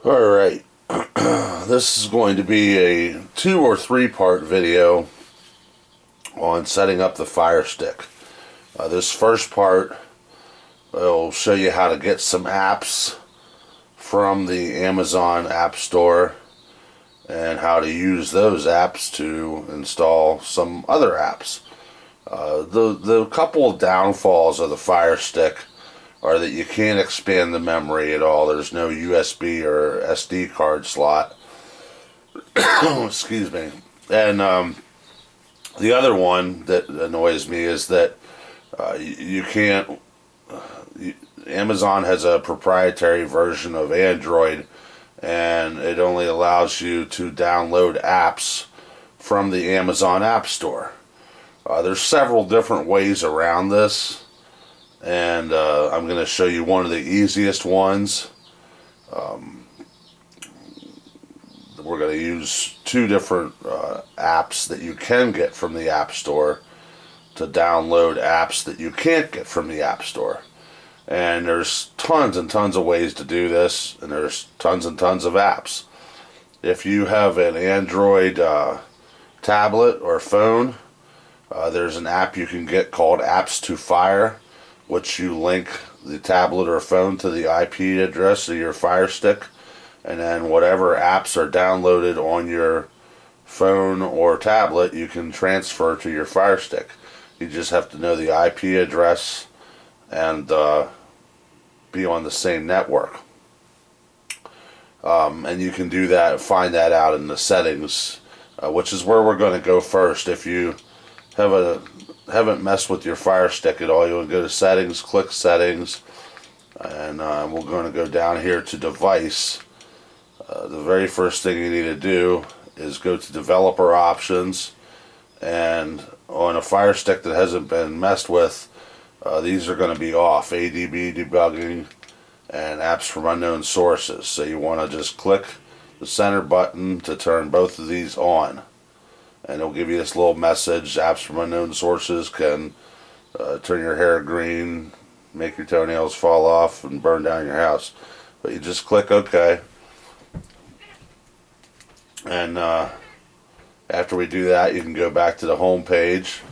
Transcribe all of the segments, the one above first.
Alright, this is going to be a 2 or 3 part video on setting up the Fire Stick. This first part will show you how to get some apps from the Amazon App Store and how to use those apps to install some other apps. The couple of downfalls of the Fire Stick are that you can't expand the memory at all. There's no USB or SD card slot. Excuse me. And the other one that annoys me is that you can't... Amazon has a proprietary version of Android, and it only allows you to download apps from the Amazon App Store. There's several different ways around this, and I'm going to show you one of the easiest ones. We're going to use 2 different apps that you can get from the App Store to download apps that you can't get from the App Store. And there's tons and tons of ways to do this, and there's tons and tons of apps. If you have an Android tablet or phone, there's an app you can get called Apps to Fire, which you link the tablet or phone to the IP address of your Fire Stick, and then whatever apps are downloaded on your phone or tablet you can transfer to your Fire Stick. You just have to know the IP address and be on the same network. And you can do that, find that out in the settings, which is where we're going to go first. If you haven't messed with your Fire Stick at all, you want to go to settings, click settings, and we're going to go down here to device. The very first thing you need to do is go to developer options, and on a Fire Stick that hasn't been messed with, these are going to be off: ADB debugging and apps from unknown sources. So you want to just click the center button to turn both of these on, and it'll give you this little message: apps from unknown sources can turn your hair green, make your toenails fall off, and burn down your house. But you just click OK, and after we do that, you can go back to the home page,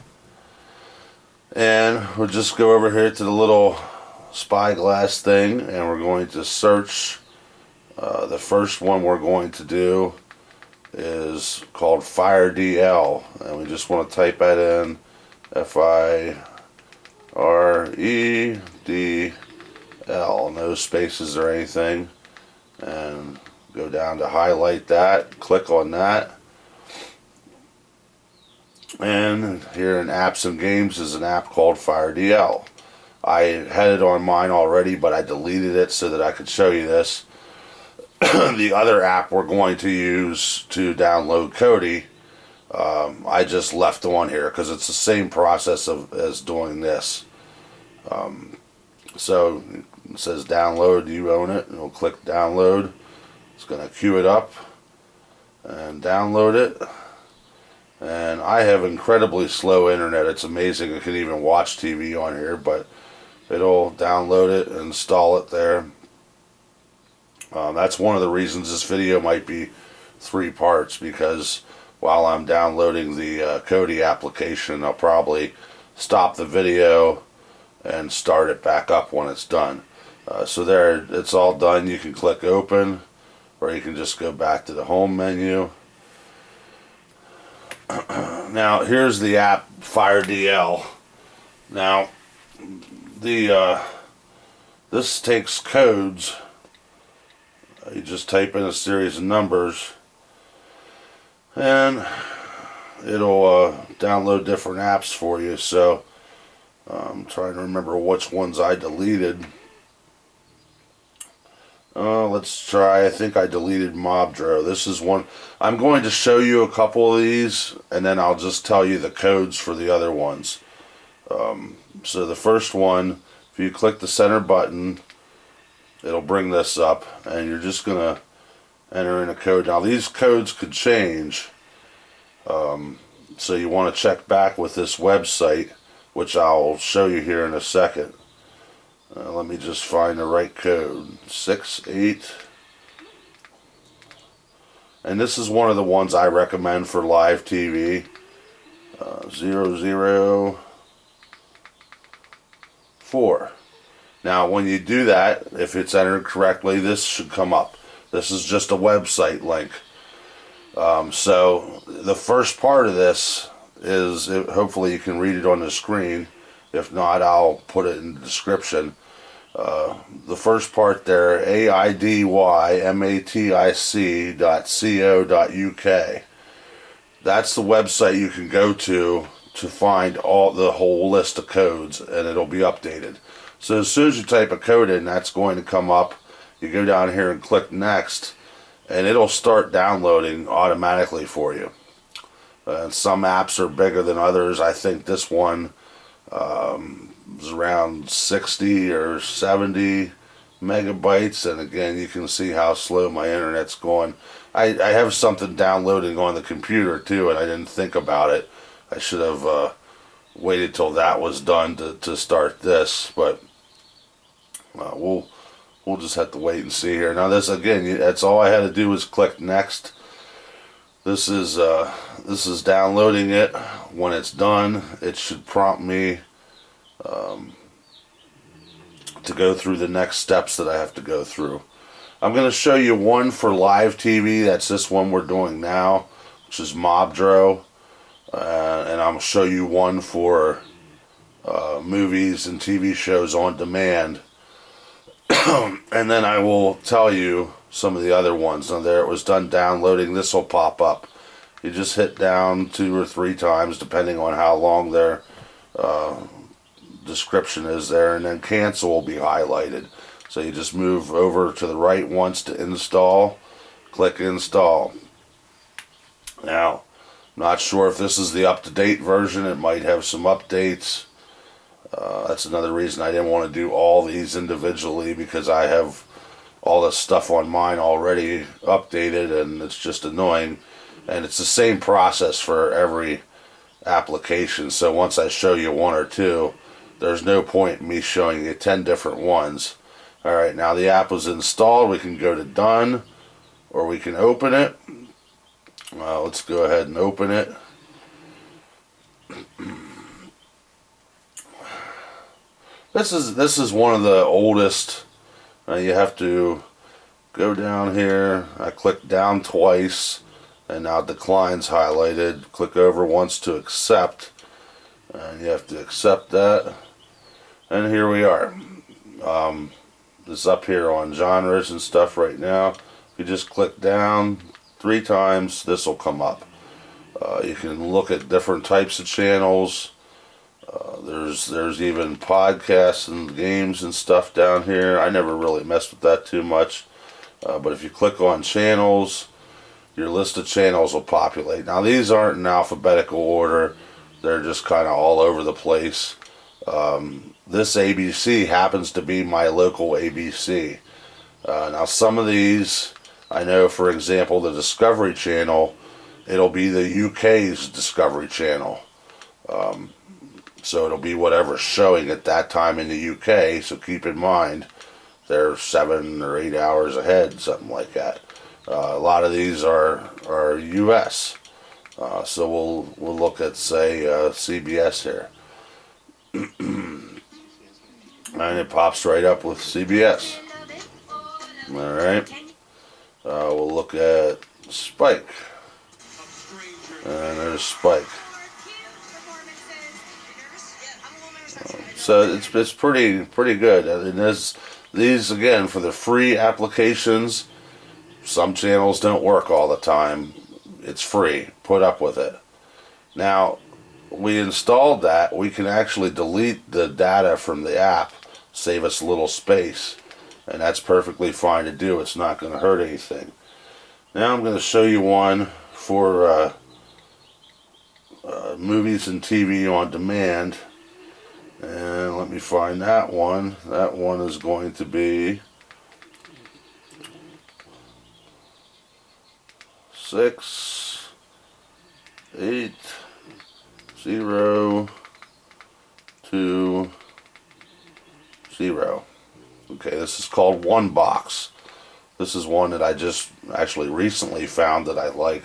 and we'll just go over here to the little spyglass thing, and we're going to search. The first one we're going to do is called FireDL, and we just want to type that in, FireDL, no spaces or anything, and go down to highlight that, click on that, and here in apps and games is an app called FireDL. I had it on mine already, but I deleted it so that I could show you this. The other app we're going to use to download Kodi, I just left on here because it's the same process as doing this. So it says download, you own it, and we'll click download. It's going to queue it up and download it. And I have incredibly slow internet. It's amazing I can even watch TV on here, but it'll download it and install it there. That's one of the reasons this video might be 3 parts, because while I'm downloading the Kodi application, I'll probably stop the video and start it back up when it's done. So there, it's all done. You can click open, or you can just go back to the home menu. Now here's the app FireDL. Now this takes codes. You just type in a series of numbers, and it'll download different apps for you. So I'm trying to remember which ones I deleted. Let's try, I think I deleted Mobdro. This is one. I'm going to show you a couple of these, and then I'll just tell you the codes for the other ones. So the first one, if you click the center button, it'll bring this up, and you're just going to enter in a code. Now these codes could change, so you want to check back with this website, which I'll show you here in a second. Let me just find the right code. 6, 8, And this is one of the ones I recommend for live TV. 004. Now when you do that, if it's entered correctly, this should come up. This is just a website link. So the first part of this is, hopefully you can read it on the screen. If not, I'll put it in the description. The first part there, aidymmatic.co.uk. That's the website you can go to find the whole list of codes, and it'll be updated. So as soon as you type a code in, that's going to come up. You go down here and click next, and it'll start downloading automatically for you. Some apps are bigger than others. I think this one is around 60 or 70 megabytes, and again, you can see how slow my internet's going. I have something downloading on the computer too, and I didn't think about it. I should have waited till that was done to start this, but we'll just have to wait and see here. Now this, again, that's all I had to do was click next. This is downloading it. When it's done, it should prompt me to go through the next steps that I have to go through. I'm going to show you one for live TV. That's this one we're doing now, which is Mobdro. And I'm going to show you one for movies and TV shows on demand. And then I will tell you some of the other ones. Now there it was done downloading. This will pop up. You just hit down 2 or 3 times depending on how long their description is there, and then cancel will be highlighted. So you just move over to the right once to install, click install. Now, I'm not sure if this is the up-to-date version. It might have some updates. That's another reason I didn't want to do all these individually, because I have all this stuff on mine already updated, and it's just annoying. And it's the same process for every application. So once I show you 1 or 2, there's no point in me showing you 10 different ones. Alright, now the app was installed. We can go to done, or we can open it. Let's go ahead and open it. This is one of the oldest. You have to go down here. I click down twice, and now decline's highlighted. Click over once to accept, and you have to accept that. And here we are. This is up here on genres and stuff right now. If you just click down 3 times, this will come up. You can look at different types of channels. There's even podcasts and games and stuff down here. I never really messed with that too much. But if you click on channels, your list of channels will populate. Now these aren't in alphabetical order. They're just kind of all over the place. This ABC happens to be my local ABC. Now some of these, I know, for example, the Discovery Channel, it'll be the UK's Discovery Channel. So it'll be whatever's showing at that time in the UK, so keep in mind they're 7 or 8 hours ahead, something like that. A lot of these are US. So we'll look at, say, CBS here. And it pops right up with CBS. Alright. We'll look at Spike. And there's Spike. So it's pretty good. And these again, for the free applications, some channels don't work all the time. It's free. Put up with it. Now, we installed that. We can actually delete the data from the app, save us a little space, and that's perfectly fine to do. It's not going to hurt anything. Now I'm going to show you one for movies and TV on demand. And let me find that one. That one is going to be 6, 8, 0, 2, 0. Okay, this is called One Box. This is one that I just actually recently found that I like.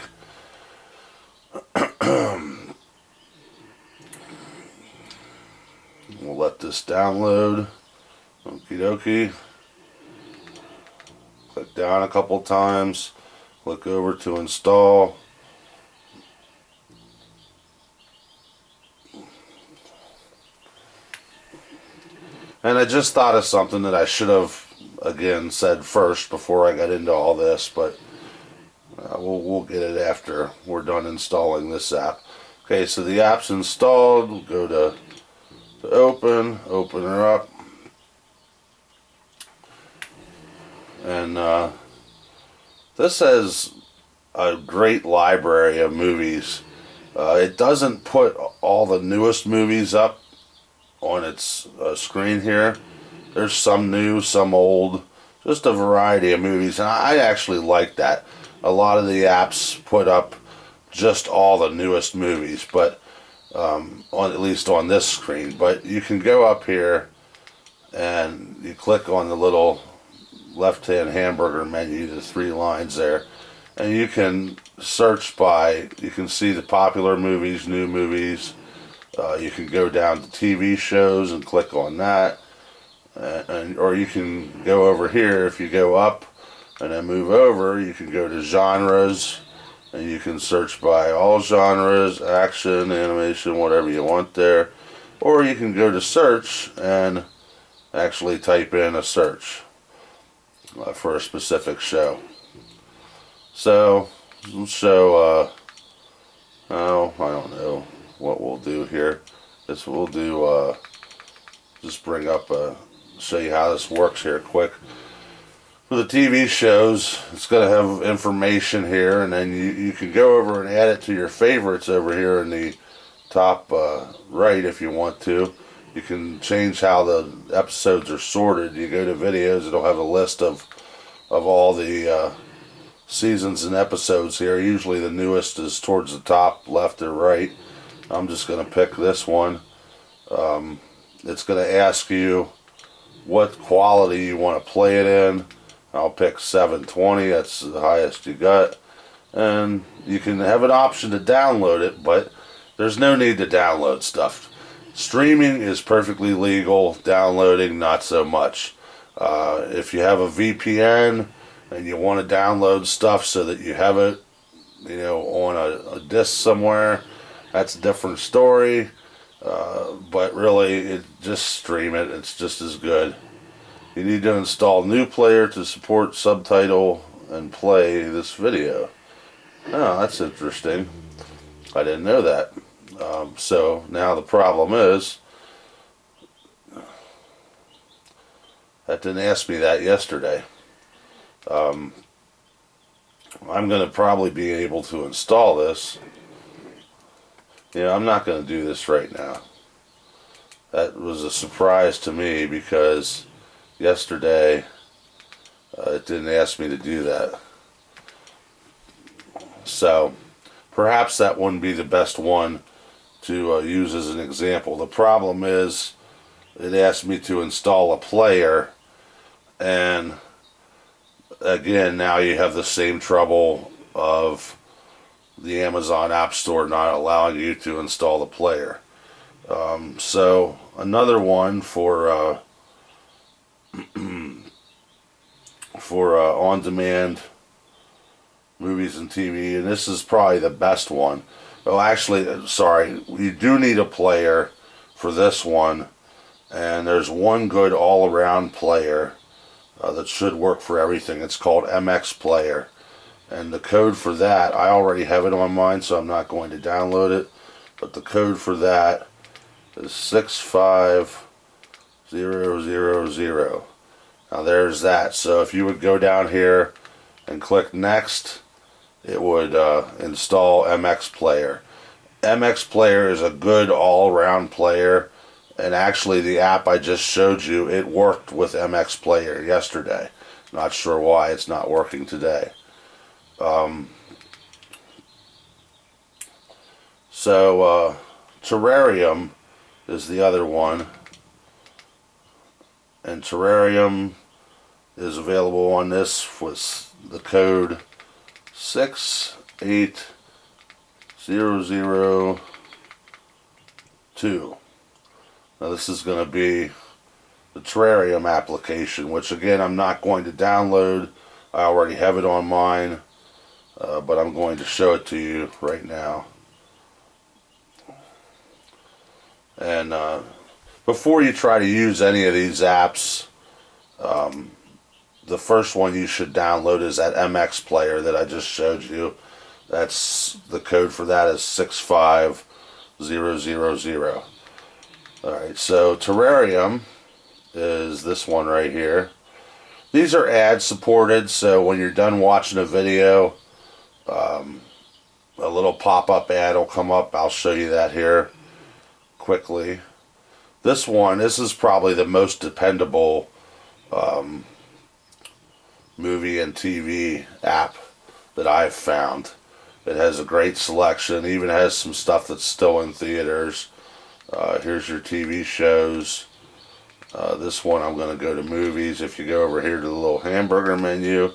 We'll let this download. Okie dokie. Click down a couple times. Click over to install. And I just thought of something that I should have, again, said first before I got into all this, but we'll get it after we're done installing this app. Okay, so the app's installed. We'll go to open her up. And this has a great library of movies. It doesn't put all the newest movies up on its screen here. There's some new, some old, just a variety of movies, and I actually like that. A lot of the apps put up just all the newest movies, but at least on this screen. But you can go up here and you click on the little left-hand hamburger menu, the 3 lines there, and you can search by, you can see the popular movies, new movies. You can go down to TV shows and click on that, or you can go over here. If you go up and then move over, you can go to genres, and you can search by all genres, action, animation, whatever you want there, or you can go to search and actually type in a search for a specific show. So we'll show oh, I don't know what we'll do here. This we'll do just bring up show you how this works here quick. For the TV shows, it's going to have information here, and then you can go over and add it to your favorites over here in the top right if you want to. You can change how the episodes are sorted. You go to videos, it'll have a list of all the seasons and episodes here. Usually the newest is towards the top left or right. I'm just going to pick this one. It's going to ask you what quality you want to play it in. I'll pick 720, that's the highest you got. And you can have an option to download it, but there's no need to download stuff. Streaming is perfectly legal, downloading not so much. If you have a VPN and you want to download stuff so that you have it, on a disc somewhere, that's a different story. But really, just stream it. It's just as good. You need to install new player to support subtitle and play this video. Oh, that's interesting. I didn't know that. So now the problem is, that didn't ask me that yesterday. I'm going to probably be able to install this. I'm not going to do this right now. That was a surprise to me because yesterday it didn't ask me to do that. So perhaps that wouldn't be the best one to use as an example. The problem is it asked me to install a player, and again, now you have the same trouble of the Amazon App Store not allowing you to install the player. So another one for on-demand movies and TV, and this is probably the best one. Oh, actually, sorry, you do need a player for this one, and there's one good all-around player that should work for everything. It's called MX Player. And the code for that, I already have it on mine, so I'm not going to download it. But the code for that is 65000. Now there's that. So if you would go down here and click Next, it would install MX Player. MX Player is a good all-around player. And actually the app I just showed you, it worked with MX Player yesterday. Not sure why it's not working today. Terrarium is the other one, and Terrarium is available on this with the code 68002. Now this is going to be the terrarium application, which again I'm not going to download. I already have it on mine, but I'm going to show it to you right now. And before you try to use any of these apps, the first one you should download is that MX player that I just showed you. That's the code for that is 65000. Alright, so Terrarium is this one right here. These are ad supported, so when you're done watching a video, a little pop-up ad will come up. I'll show you that here quickly. This is probably the most dependable movie and TV app that I've found. It has a great selection, even has some stuff that's still in theaters. Here's your TV shows. This one I'm going to go to movies. If you go over here to the little hamburger menu,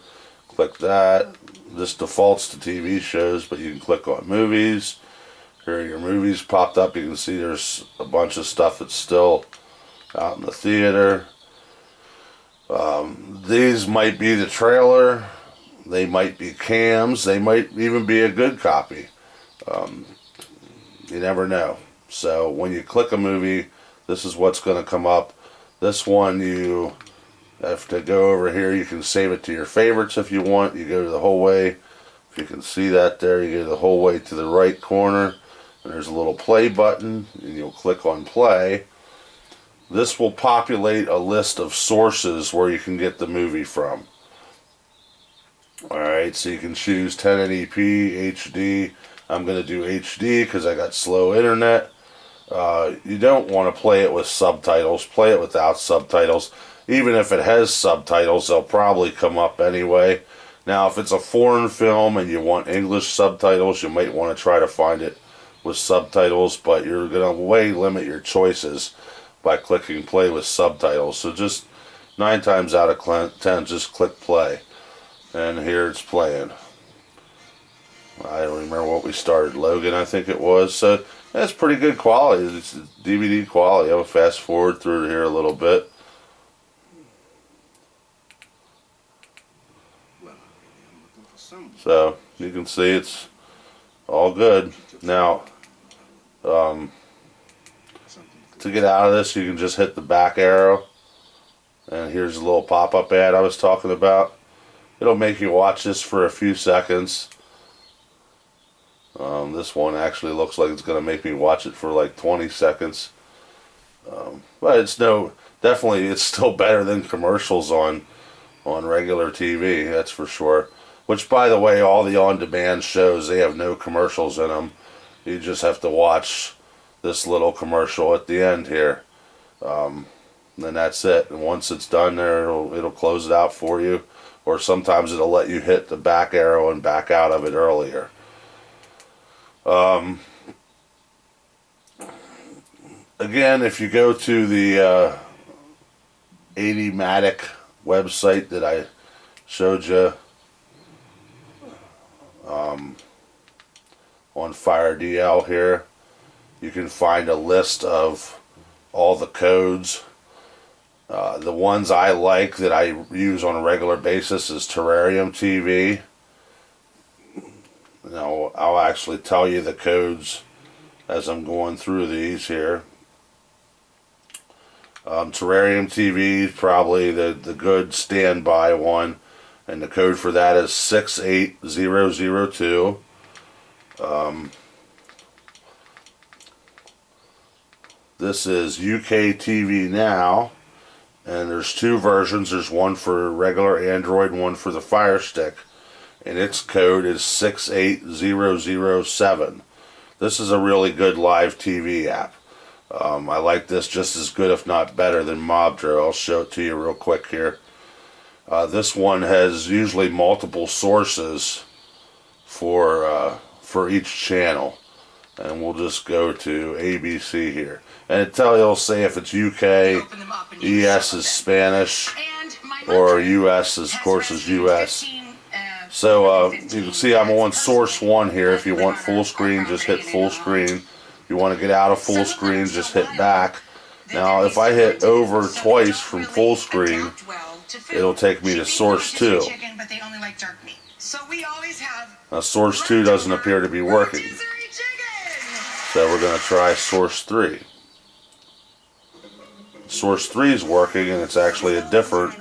click that. This defaults to TV shows, but you can click on movies. Here are your movies popped up. You can see there's a bunch of stuff that's still out in the theater. These might be the trailer. They might be cams. They might even be a good copy. You never know. So when you click a movie, this is what's going to come up. This one you have to go over here. You can save it to your favorites if you want. You go to the whole way. If you can see that there, you go the whole way to the right corner. And there's a little play button. And you'll click on play. This will populate a list of sources where you can get the movie from. Alright, so you can choose 1080p, HD. I'm going to do HD because I got slow internet. You don't want to play it with subtitles. Play it without subtitles. Even if it has subtitles, they'll probably come up anyway. Now, if it's a foreign film and you want English subtitles, you might want to try to find it with subtitles, but you're going to way limit your choices by clicking play with subtitles. So just 9 times out of 10, just click play. And here it's playing. I don't remember what we started. Logan, I think it was. So that's pretty good quality. It's DVD quality. I'll fast forward through here a little bit. So you can see it's all good. Now, to get out of this, you can just hit the back arrow. And here's a little pop-up ad I was talking about. It'll make you watch this for a few seconds. This one actually looks like it's going to make me watch it for like 20 seconds. But it's definitely it's still better than commercials on regular TV, that's for sure. Which, by the way, all the on-demand shows, they have no commercials in them. You just have to watch this little commercial at the end here. Then that's it. And once it's done there, it'll close it out for you. Or sometimes it'll let you hit the back arrow and back out of it earlier. Again, if you go to the 80matic website that I showed you on FireDL here, you can find a list of all the codes. The ones I like that I use on a regular basis is Terrarium TV. Now, I'll actually tell you the codes as I'm going through these here. Terrarium TV is probably the good standby one, and the code for that is 68002. This is UK TV Now, and there's 2 versions. There's one for regular Android and one for the firestick, and its code is 68007. This is a really good live TV app. I like this just as good, if not better, than Mobdro. I'll show it to you real quick here. This one has usually multiple sources for each channel, and we'll just go to ABC here, and it'll say if it's UK, ES is Spanish, or US, of course, is US. So you can see I'm on source 1 here. If you want full screen, just hit full screen. If you want to get out of full screen, just hit back. Now, if I hit over twice from full screen, it'll take me to source 2. Now, source 2 doesn't appear to be working. So we're going to try source 3. Source 3 is working, and it's actually a different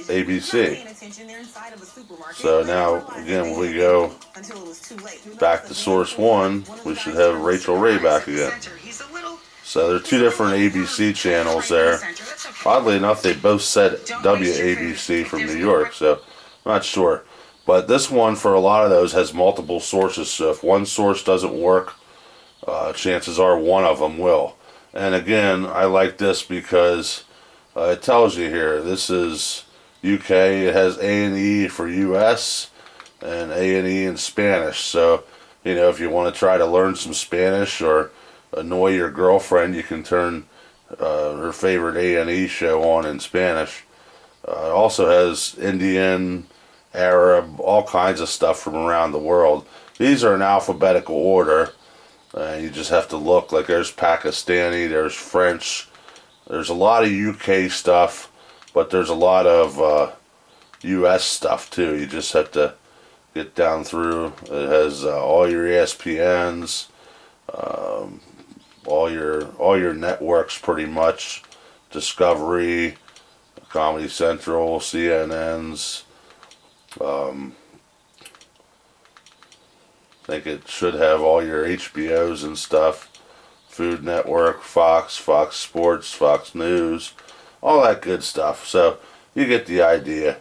ABC. So now, again, when we go back to source 1, we should have Rachel Ray back again. So there are 2 different ABC channels there. Oddly enough, they both said WABC from New York, so I'm not sure. But this one, for a lot of those, has multiple sources. So if one source doesn't work, chances are one of them will. And again, I like this because it tells you here, this is UK, it has A&E for US and A&E in Spanish. So, you know, if you want to try to learn some Spanish or annoy your girlfriend, you can turn her favorite A&E show on in Spanish. It also has Indian, Arab, all kinds of stuff from around the world. These are in alphabetical order. You just have to look. Like there's Pakistani, there's French, there's a lot of UK stuff, but there's a lot of US stuff too. You just have to get down through. It has all your ESPNs, all your networks pretty much, Discovery, Comedy Central, CNNs. I think it should have all your HBOs and stuff, Food Network, Fox, Fox Sports, Fox News, all that good stuff. So you get the idea.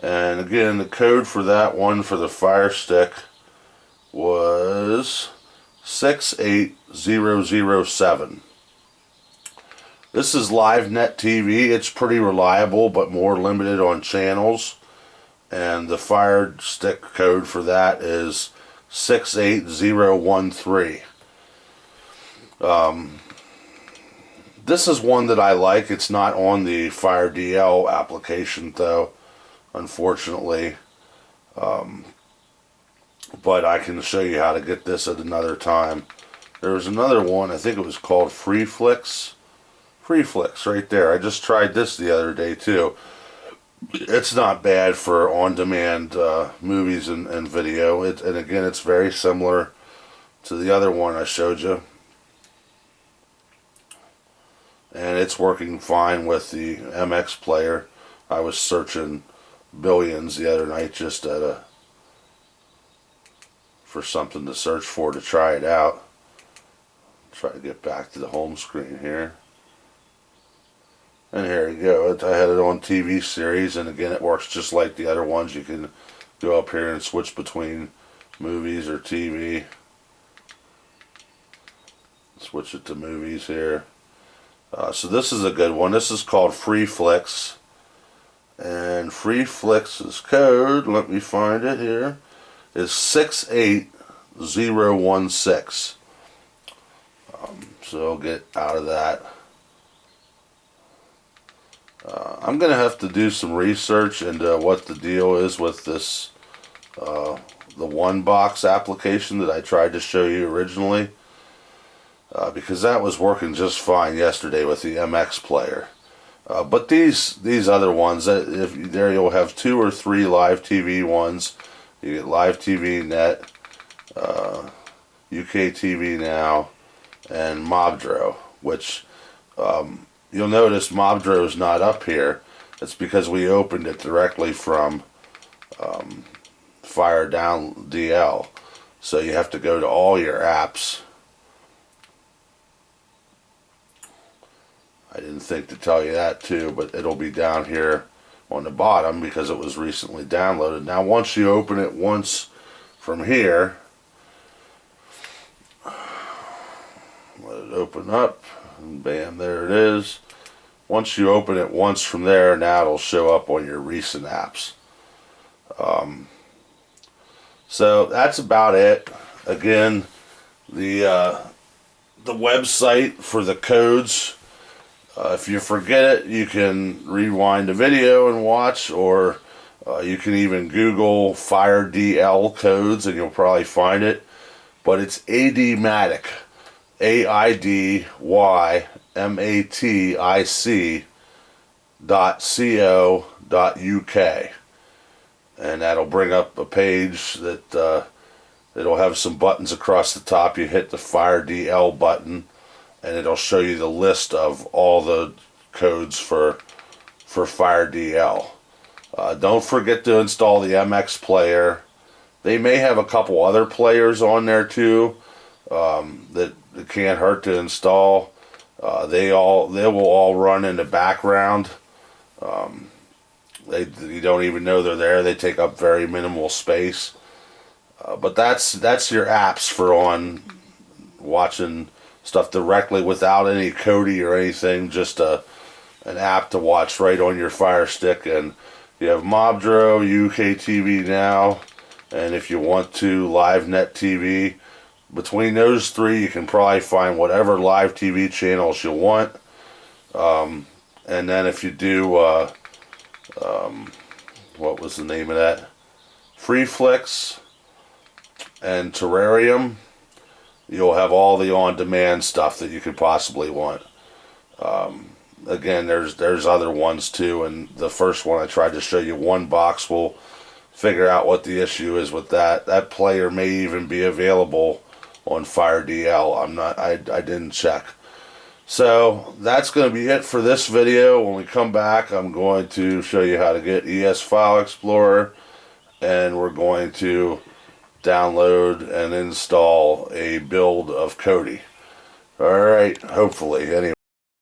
And again, the code for that one for the Fire Stick was 68007. This is LiveNet TV. It's pretty reliable, but more limited on channels. And the Fire Stick code for that is 68013. This is one that I like. It's not on the Fire DL application though, unfortunately. But I can show you how to get this at another time. There was another one, I think it was called FreeFlix. FreeFlix right there. I just tried this the other day too. It's not bad for on-demand movies and video. And again, it's very similar to the other one I showed you. And it's working fine with the MX player. I was searching Billions the other night just for something to search for to try it out. Try to get back to the home screen here. And here you go. I had it on TV series, and again, it works just like the other ones. You can go up here and switch between movies or TV. Switch it to movies here. So this is a good one. This is called FreeFlix. And FreeFlix's code, let me find it here, is 68016. So I'll get out of that. I'm going to have to do some research into what the deal is with this, the One Box application that I tried to show you originally. Because that was working just fine yesterday with the MX player. But these other ones, if there you'll have 2 or 3 live TV ones. You get Live TV Net, UK TV Now, and Mobdro, which you'll notice Mobdro is not up here. It's because we opened it directly from Fire Down DL. So you have to go to all your apps. I didn't think to tell you that too, but it'll be down here on the bottom because it was recently downloaded. Now once you open it once from here, let it open up, and bam, there it is. Once you open it once from there, now it'll show up on your recent apps. So that's about it. Again, the website for the codes If you forget it, you can rewind the video and watch, or you can even Google FireDL codes and you'll probably find it. But it's ADMatic, AIDYMATIC.co.uk, and that'll bring up a page that it'll have some buttons across the top. You hit the FireDL button, and it'll show you the list of all the codes for FireDL. Don't forget to install the MX player. They may have a couple other players on there too that it can't hurt to install. They will all run in the background. You don't even know they're there. They take up very minimal space. But that's your apps for on watching stuff directly without any Kodi or anything. Just an app to watch right on your Fire Stick. And you have Mobdro, UK TV Now, and if you want to, LiveNet TV. Between those three, you can probably find whatever live TV channels you want. And then if you do, what was the name of that? FreeFlix and Terrarium, you'll have all the on-demand stuff that you could possibly want. Again, there's other ones too, and the first one I tried to show you, one box, will figure out what the issue is with that. That player may even be available on FireDL. I didn't check. So that's going to be it for this video. When we come back, I'm going to show you how to get ES File Explorer, and we're going to download and install a build of Kodi. Alright, hopefully, anyway.